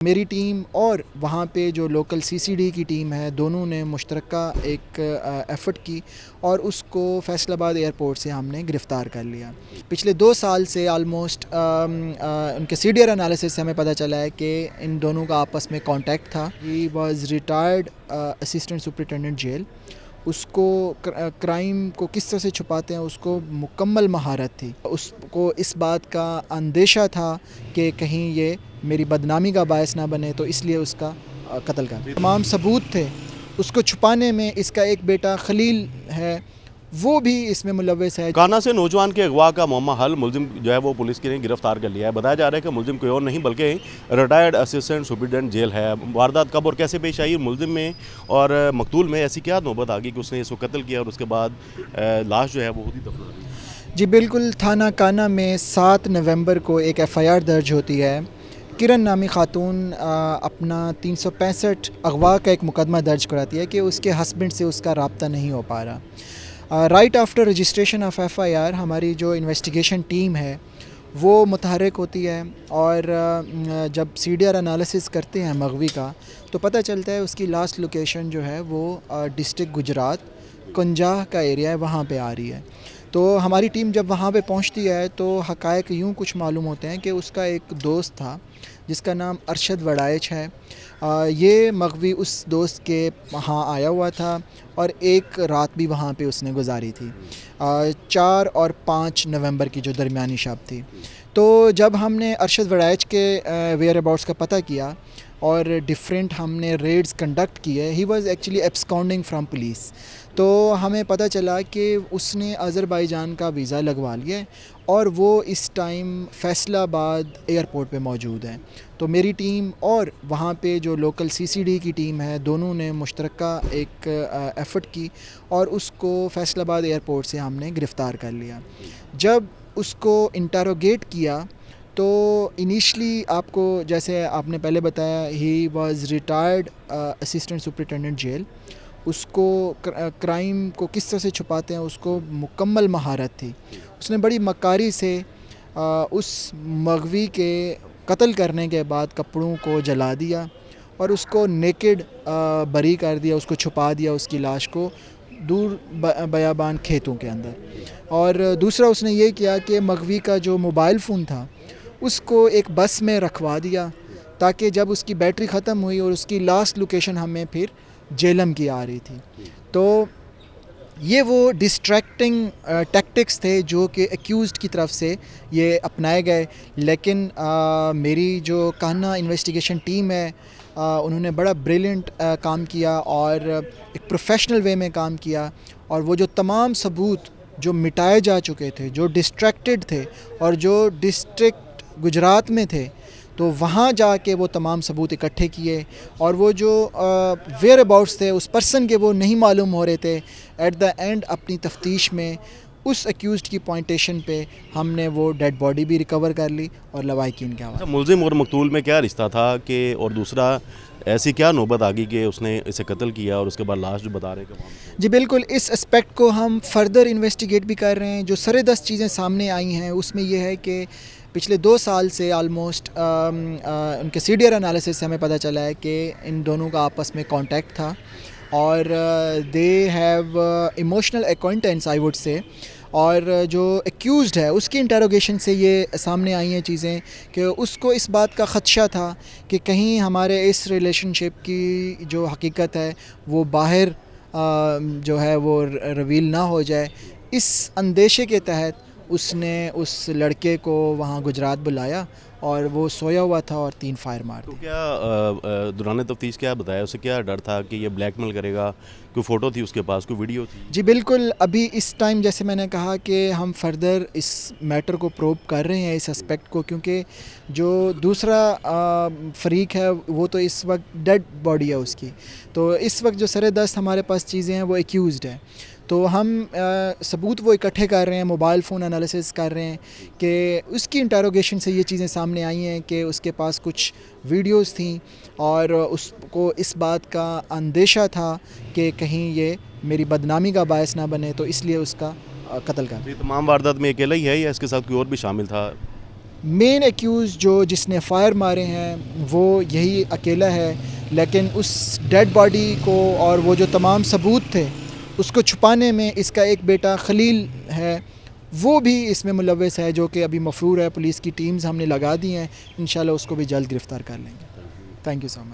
میری ٹیم اور وہاں پہ جو لوکل سی سی ڈی کی ٹیم ہے، دونوں نے مشترکہ ایک ایفرٹ کی اور اس کو فیصل آباد ایئرپورٹ سے ہم نے گرفتار کر لیا۔ پچھلے 2 سال سے آلموسٹ ان کے سی ڈی آر انالیسس سے ہمیں پتہ چلا ہے کہ ان دونوں کا آپس میں کانٹیکٹ تھا۔ He was retired assistant superintendent jail. اس کو کرائم کو کس طرح سے چھپاتے ہیں اس کو مکمل مہارت تھی۔ اس کو اس بات کا اندیشہ تھا کہ کہیں یہ میری بدنامی کا باعث نہ بنے، تو اس لیے اس کا قتل کر دیا۔ تمام ثبوت تھے اس کو چھپانے میں۔ اس کا ایک بیٹا خلیل ہے، وہ بھی اس میں ملوث ہے۔ کانا سے نوجوان کے اغوا کا معمہ حل، ملزم جو ہے وہ پولیس نے گرفتار کر لیا ہے۔ بتایا جا رہا ہے کہ ملزم کوئی اور نہیں بلکہ ریٹائرڈ اسسٹنٹ سپرنٹینڈنٹ جیل ہے۔ واردات کب اور کیسے پیش آئی، ملزم میں اور مقتول میں ایسی کیا نوبت آ گئی کہ اس نے اس کو قتل کیا اور اس کے بعد لاش جو ہے وہ خود ہی دفنا دی؟ جی بالکل، تھانہ کانا میں 7 نومبر کو ایک ایف آئی آر درج ہوتی ہے۔ کرن نامی خاتون اپنا 365 اغوا کا ایک مقدمہ درج کراتی ہے کہ اس کے ہسبینڈ سے اس کا رابطہ نہیں ہو پا رہا۔ Right after registration of F I R ہماری جو انویسٹیگیشن ٹیم ہے وہ متحرک ہوتی ہے، اور جب سی ڈی آر انالیسس کرتے ہیں مغوی کا تو پتہ چلتا ہے اس کی لاسٹ لوکیشن جو ہے وہ ڈسٹرکٹ گجرات کنجاہ کا ایریا ہے، وہاں پہ آ رہی ہے۔ تو ہماری ٹیم جب وہاں پہ پہنچتی ہے تو حقائق یوں کچھ معلوم ہوتے ہیں کہ اس کا ایک دوست تھا جس کا نام ارشد وڑائچ ہے۔ یہ مغوی اس دوست کے وہاں آیا ہوا تھا اور ایک رات بھی وہاں پہ اس نے گزاری تھی، 4 اور 5 نومبر کی جو درمیانی شب تھی۔ تو جب ہم نے ارشد وڑائچ کے ویئر اباؤٹس کا پتہ کیا اور ڈفرینٹ ہم نے ریڈز کنڈکٹ کیے، he was actually absconding from police, تو ہمیں پتہ چلا کہ اس نے آذربائیجان کا ویزا لگوا لیا ہے اور وہ اس ٹائم فیصل آباد ایئرپورٹ پہ موجود ہے۔ تو میری ٹیم اور وہاں پہ جو لوکل سی سی ڈی کی ٹیم ہے، دونوں نے مشترکہ ایک ایفرٹ کی اور اس کو فیصل آباد ایئرپورٹ سے ہم نے گرفتار کر لیا۔ جب اس کو انٹروگیٹ کیا تو انیشلی آپ کو جیسے آپ نے پہلے بتایا، he was retired assistant superintendent jail. اس کو کرائم کو کس طرح سے چھپاتے ہیں اس کو مکمل مہارت تھی۔ اس نے بڑی مکاری سے اس مغوی کے قتل کرنے کے بعد کپڑوں کو جلا دیا اور اس کو نیکڈ بری کر دیا، اس کو چھپا دیا، اس کی لاش کو دور بیابان کھیتوں کے اندر۔ اور دوسرا اس نے یہ کیا کہ مغوی کا جو موبائل فون تھا اس کو ایک بس میں رکھوا دیا تاکہ جب اس کی بیٹری ختم ہوئی اور اس کی لاسٹ لوکیشن ہمیں پھر جیلم کی آ رہی تھی، تو یہ وہ ڈسٹریکٹنگ ٹیکٹکس تھے جو کہ ایکیوزڈ کی طرف سے یہ اپنائے گئے۔ لیکن میری جو کانا انویسٹیگیشن ٹیم ہے انہوں نے بڑا بریلینٹ کام کیا اور ایک پروفیشنل وے میں کام کیا، اور وہ جو تمام ثبوت جو مٹائے جا چکے تھے، جو ڈسٹریکٹڈ تھے اور جو ڈسٹرکٹ گجرات میں تھے، تو وہاں جا کے وہ تمام ثبوت اکٹھے کیے، اور وہ جو ویئر اباؤٹس تھے اس پرسن کے وہ نہیں معلوم ہو رہے تھے، ایٹ دا اینڈ اپنی تفتیش میں اس ایکیوزڈ کی پوائنٹیشن پہ ہم نے وہ ڈیڈ باڈی بھی ریکور کر لی اور لواحقین کے حوالے۔ ملزم اور مقتول میں کیا رشتہ تھا کہ، اور دوسرا ایسی کیا نوبت آ گئی کہ اس نے اسے قتل کیا اور اس کے بعد لاش جو بتا رہے کہ جی بالکل، اس اسپیکٹ کو ہم فردر انویسٹیگیٹ بھی کر رہے ہیں۔ جو سرے دست چیزیں سامنے آئی ہیں اس میں یہ ہے کہ پچھلے 2 سال سے آلموسٹ ان کے سی ڈی آر انالیسس سے ہمیں پتہ چلا ہے کہ ان دونوں کا آپس میں کانٹیکٹ تھا، اور they have emotional acquaintance I would say. اور جو ایکیوزڈ ہے اس کی انٹروگیشن سے یہ سامنے آئی ہیں چیزیں کہ اس کو اس بات کا خدشہ تھا کہ کہیں ہمارے اس ریلیشن شپ کی جو حقیقت ہے وہ باہر جو ہے وہ ریویل نہ ہو جائے۔ اس اندیشے کے تحت اس نے اس لڑکے کو وہاں گجرات بلایا اور وہ سویا ہوا تھا اور 3 فائر مار تو دی۔ کیا دوران تفتیش کیا بتایا، اسے کیا ڈر تھا کہ یہ بلیک میل کرے گا؟ کوئی فوٹو تھی اس کے پاس، کوئی ویڈیو تھی؟ جی بالکل، ابھی اس ٹائم جیسے میں نے کہا کہ ہم فردر اس میٹر کو پروب کر رہے ہیں، اس اسپیکٹ کو، کیونکہ جو دوسرا فریق ہے وہ تو اس وقت ڈیڈ باڈی ہے اس کی، تو اس وقت جو سرے دست ہمارے پاس چیزیں ہیں وہ ایکیوزڈ ہے، تو ہم ثبوت وہ اکٹھے کر رہے ہیں، موبائل فون انالیسس کر رہے ہیں کہ اس کی انٹروگیشن سے یہ چیزیں سامنے آئی ہیں کہ اس کے پاس کچھ ویڈیوز تھیں اور اس کو اس بات کا اندیشہ تھا کہ کہیں یہ میری بدنامی کا باعث نہ بنے، تو اس لیے اس کا قتل کر دیا۔ یہ تمام واردات میں اکیلا ہی ہے یا اس کے ساتھ کوئی اور بھی شامل تھا؟ مین ایکیوز جس نے فائر مارے ہیں وہ یہی اکیلا ہے، لیکن اس ڈیڈ باڈی کو اور وہ جو تمام ثبوت تھے اس کو چھپانے میں اس کا ایک بیٹا خلیل ہے، وہ بھی اس میں ملوث ہے، جو کہ ابھی مفرور ہے۔ پولیس کی ٹیمز ہم نے لگا دی ہیں، انشاءاللہ اس کو بھی جلد گرفتار کر لیں گے۔ Thank you so much.